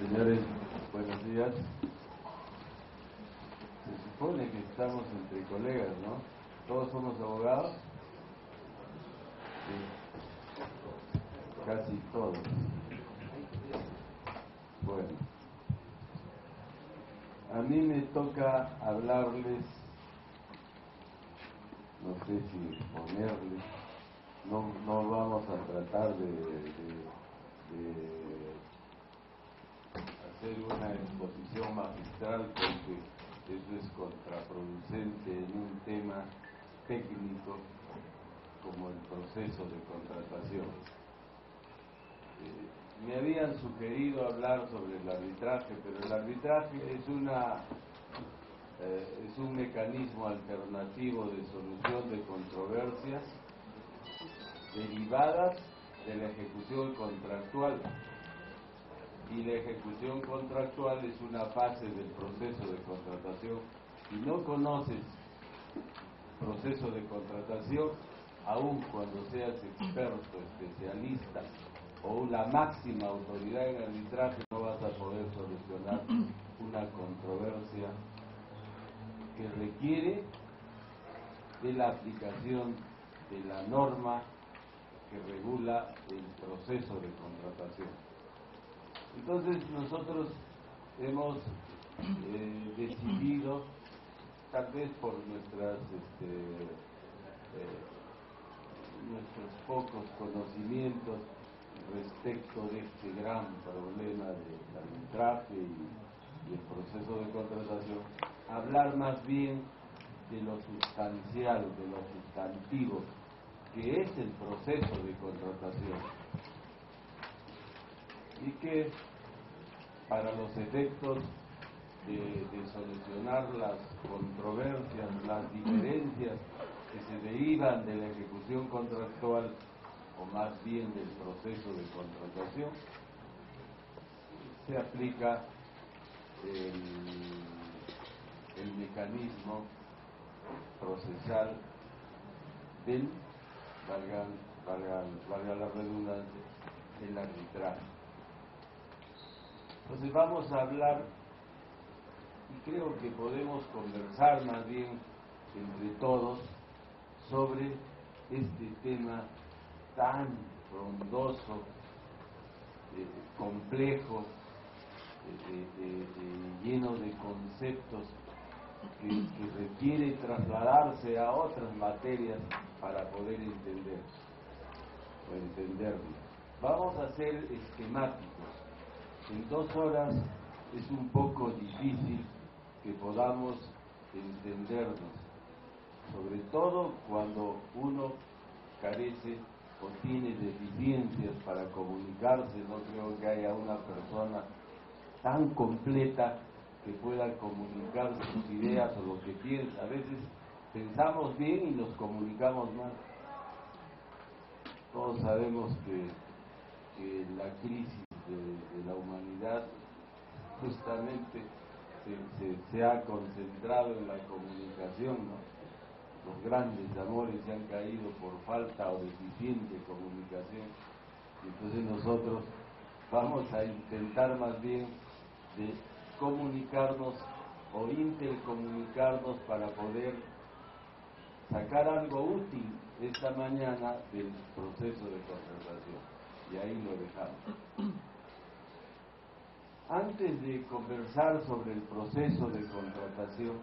Señores, buenos días. Se supone que estamos entre colegas, ¿no? ¿Todos somos abogados? Sí, casi todos. Bueno, a mí me toca hablarles, no sé si exponerles, no vamos a tratar de hacer una exposición magistral porque eso es contraproducente en un tema técnico como el proceso de contratación. Me habían sugerido hablar sobre el arbitraje, pero el arbitraje es un mecanismo alternativo de solución de controversias derivadas de la ejecución contractual. Y la ejecución contractual es una fase del proceso de contratación. Si no conoces proceso de contratación, aun cuando seas experto, especialista o la máxima autoridad en arbitraje, no vas a poder solucionar una controversia que requiere de la aplicación de la norma que regula el proceso de contratación. Entonces nosotros hemos decidido, tal vez por nuestros pocos conocimientos respecto de este gran problema del arbitraje y el proceso de contratación, hablar más bien de lo sustancial, de lo sustantivo, que es el proceso de contratación. Y que para los efectos de solucionar las controversias, las diferencias que se derivan de la ejecución contractual o más bien del proceso de contratación, se aplica el mecanismo procesal del, valga la redundancia, el arbitraje. Entonces vamos a hablar, y creo que podemos conversar más bien entre todos sobre este tema tan frondoso, complejo, lleno de conceptos que requiere trasladarse a otras materias para poder entenderlo. Vamos a ser esquemáticos. En 2 horas es un poco difícil que podamos entendernos, sobre todo cuando uno carece o tiene deficiencias para comunicarse. No creo que haya una persona tan completa que pueda comunicar sus ideas o lo que piensa. A veces pensamos bien y nos comunicamos mal. Todos sabemos que la crisis de la humanidad justamente se ha concentrado en la comunicación, ¿no? Los grandes amores se han caído por falta o deficiente comunicación. Entonces nosotros vamos a intentar más bien de comunicarnos o intercomunicarnos para poder sacar algo útil esta mañana del proceso de contratación. Y ahí lo dejamos. Antes de conversar sobre el proceso de contratación,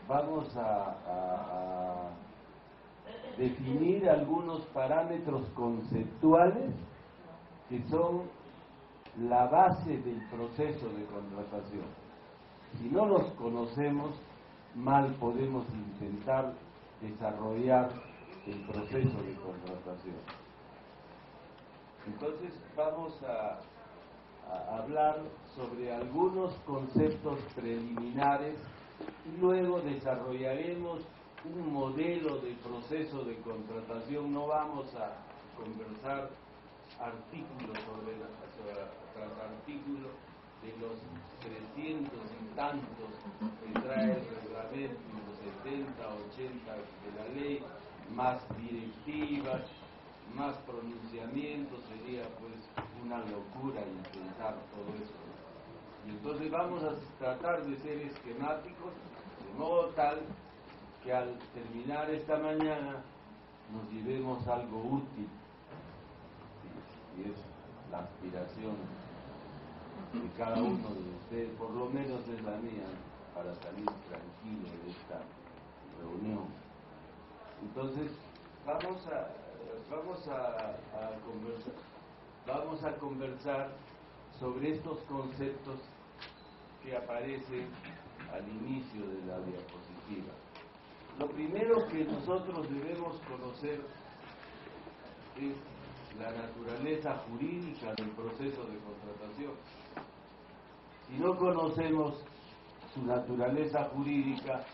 vamos a definir algunos parámetros conceptuales que son la base del proceso de contratación. Si no los conocemos, mal podemos intentar desarrollar el proceso de contratación. Entonces vamos a hablar sobre algunos conceptos preliminares y luego desarrollaremos un modelo de proceso de contratación. No vamos a conversar artículo tras artículo de los 300 y tantos que trae el reglamento, los 70, 80 de la ley, más directivas, más pronunciamiento, sería pues una locura intentar todo eso, ¿no? Y entonces vamos a tratar de ser esquemáticos, de modo tal que al terminar esta mañana nos llevemos algo útil, y es la aspiración de cada uno de ustedes, por lo menos es la mía, para salir tranquilo de esta reunión. Entonces vamos a conversar sobre estos conceptos que aparecen al inicio de la diapositiva. Lo primero que nosotros debemos conocer es la naturaleza jurídica del proceso de contratación. Si no conocemos su naturaleza jurídica,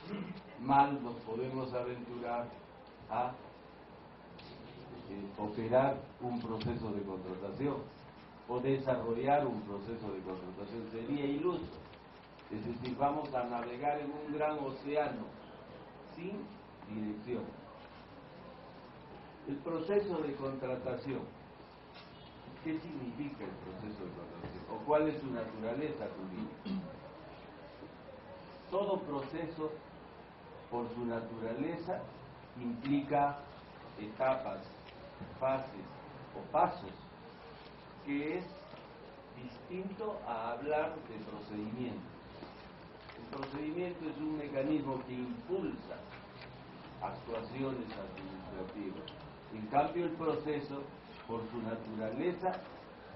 mal nos podemos aventurar a operar un proceso de contratación o desarrollar un proceso de contratación. Sería iluso. Es decir, vamos a navegar en un gran océano sin dirección. El proceso de contratación. ¿Qué significa el proceso de contratación? ¿O cuál es su naturaleza jurídica? Todo proceso, por su naturaleza, implica etapas, fases o pasos, que es distinto a hablar de procedimiento. El procedimiento es un mecanismo que impulsa actuaciones administrativas. En cambio, el proceso, por su naturaleza,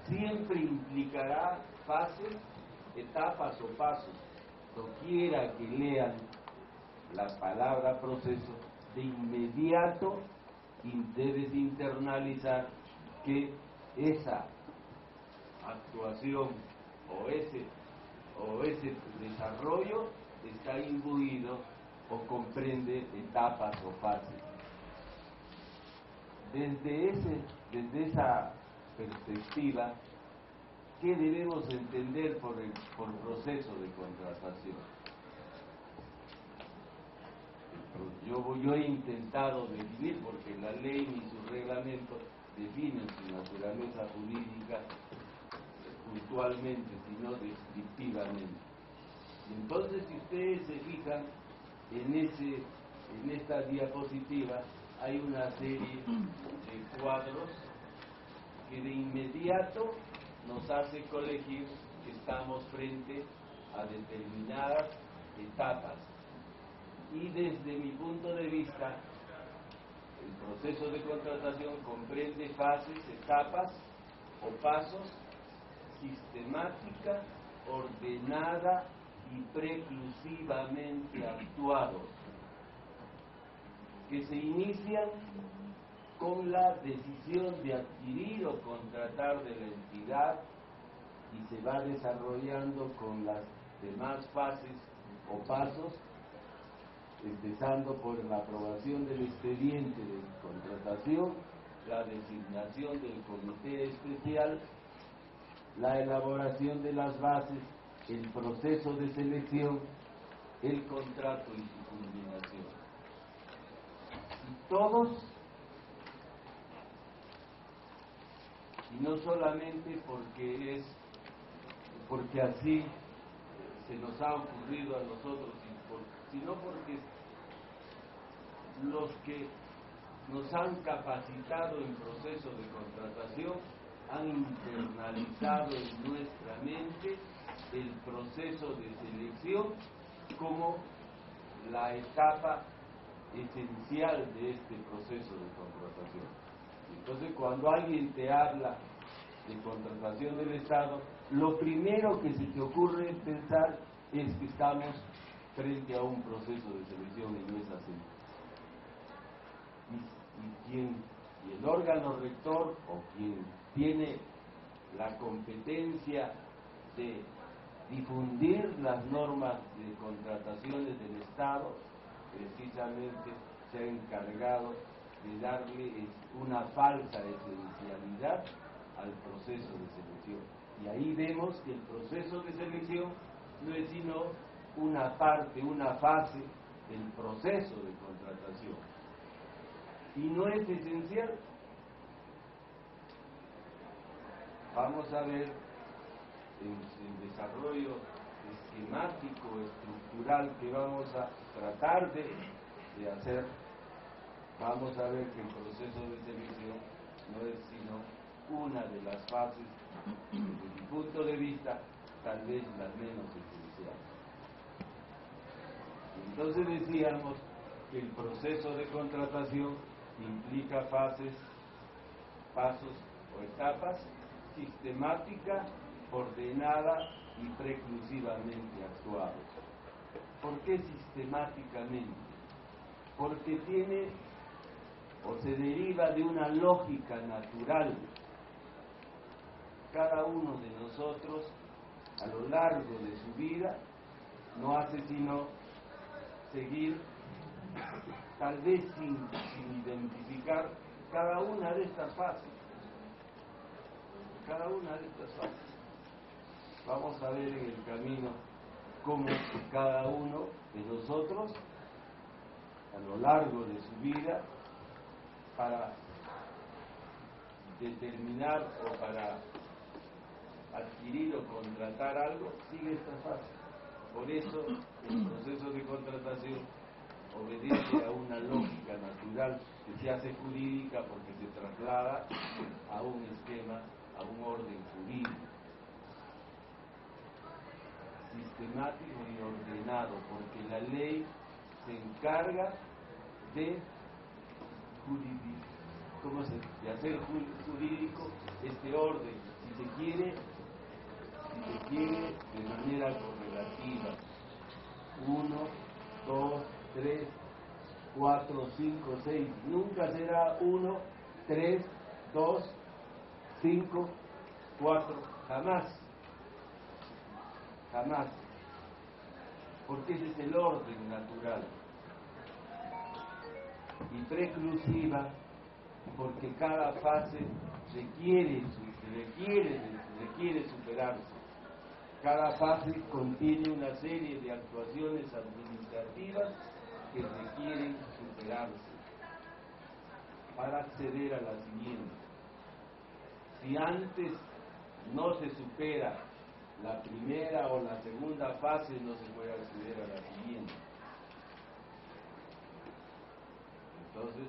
siempre implicará fases, etapas o pasos. Doquiera que lean la palabra proceso, de inmediato debes internalizar que esa actuación o ese desarrollo está imbuido o comprende etapas o fases. Desde esa perspectiva, ¿qué debemos entender por proceso de contratación? Yo he intentado definir, porque la ley ni su reglamento definen su naturaleza jurídica puntualmente, sino descriptivamente. Entonces, si ustedes se fijan en esta diapositiva, hay una serie de cuadros que de inmediato nos hace colegir que estamos frente a determinadas etapas. Y desde mi punto de vista, el proceso de contratación comprende fases, etapas o pasos sistemática, ordenada y preclusivamente actuados, que se inician con la decisión de adquirir o contratar de la entidad y se va desarrollando con las demás fases o pasos, empezando por la aprobación del expediente de contratación, la designación del comité especial, la elaboración de las bases, el proceso de selección, el contrato y su culminación. Y todos, y no solamente porque así se nos ha ocurrido a nosotros, sino porque los que nos han capacitado en proceso de contratación han internalizado en nuestra mente el proceso de selección como la etapa esencial de este proceso de contratación. Entonces, cuando alguien te habla de contratación del Estado, lo primero que se te ocurre pensar es que estamos frente a un proceso de selección y no es así. Y el órgano rector o quien tiene la competencia de difundir las normas de contrataciones del Estado, precisamente se ha encargado de darle una falsa esencialidad al proceso de selección. Y ahí vemos que el proceso de selección no es sino una parte, una fase del proceso de contratación. Y no es esencial, vamos a ver el desarrollo esquemático, estructural que vamos a tratar de hacer. Vamos a ver que el proceso de selección no es sino una de las fases, desde mi punto de vista, tal vez las menos esenciales. Entonces decíamos que el proceso de contratación implica fases, pasos o etapas sistemática, ordenada y preclusivamente actuados. ¿Por qué sistemáticamente? Porque tiene o se deriva de una lógica natural. Cada uno de nosotros, a lo largo de su vida, no hace sino seguir, tal vez sin identificar cada una de estas fases. Cada una de estas fases. Vamos a ver en el camino cómo cada uno de nosotros, a lo largo de su vida, para determinar o para adquirir o contratar algo, sigue esta fase. Por eso el proceso de contratación obedece a una lógica natural que se hace jurídica porque se traslada a un esquema, a un orden jurídico, sistemático y ordenado, porque la ley se encarga de hacer jurídico este orden, si se quiere de manera correlativa. 1, 2, 3, 4, 5, 6. Nunca será 1, 3, 2, 5, 4. Jamás. Jamás. Porque ese es el orden natural. Y preclusiva, porque cada fase requiere superarse. Cada fase contiene una serie de actuaciones administrativas que requieren superarse para acceder a la siguiente. Si antes no se supera la primera o la segunda fase, no se puede acceder a la siguiente. Entonces,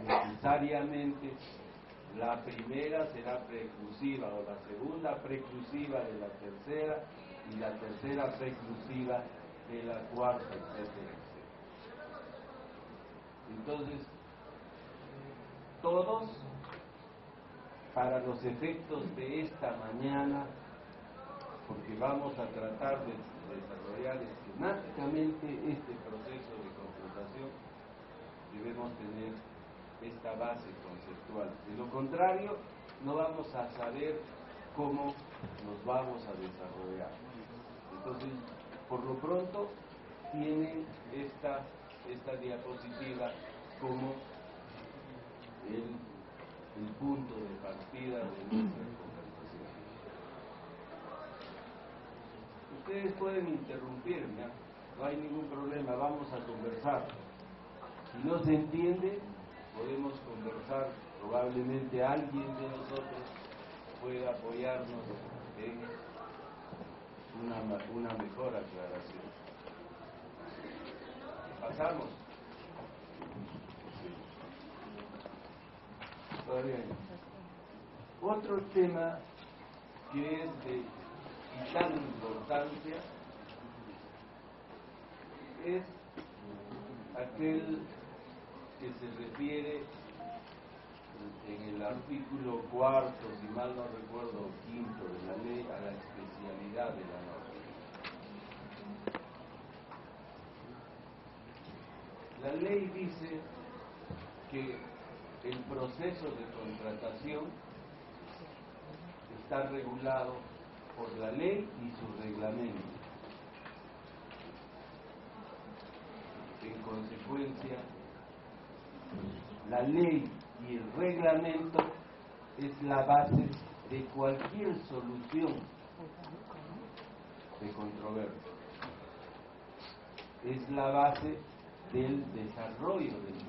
necesariamente la primera será preclusiva o la segunda preclusiva de la tercera y la tercera preclusiva de la cuarta, etc. Entonces, todos, para los efectos de esta mañana, porque vamos a tratar de desarrollar esquemáticamente este proceso de contratación, debemos tener esta base conceptual. De lo contrario, no vamos a saber cómo nos vamos a desarrollar. Entonces, por lo pronto, tienen esta diapositiva como el punto de partida de nuestra conversación. Ustedes pueden interrumpirme, no hay ningún problema, vamos a conversar. Si no se entiende, podemos conversar, probablemente alguien de nosotros pueda apoyarnos en una mejor aclaración. ¿Pasamos? Todavía no. Otro tema que es de vital importancia es aquel que se refiere en el artículo 4, si mal no recuerdo, 5 de la ley, a la especialidad de la norma. La ley dice que el proceso de contratación está regulado por la ley y su reglamento. En consecuencia, la ley y el reglamento es la base de cualquier solución de controversia. Es la base del desarrollo del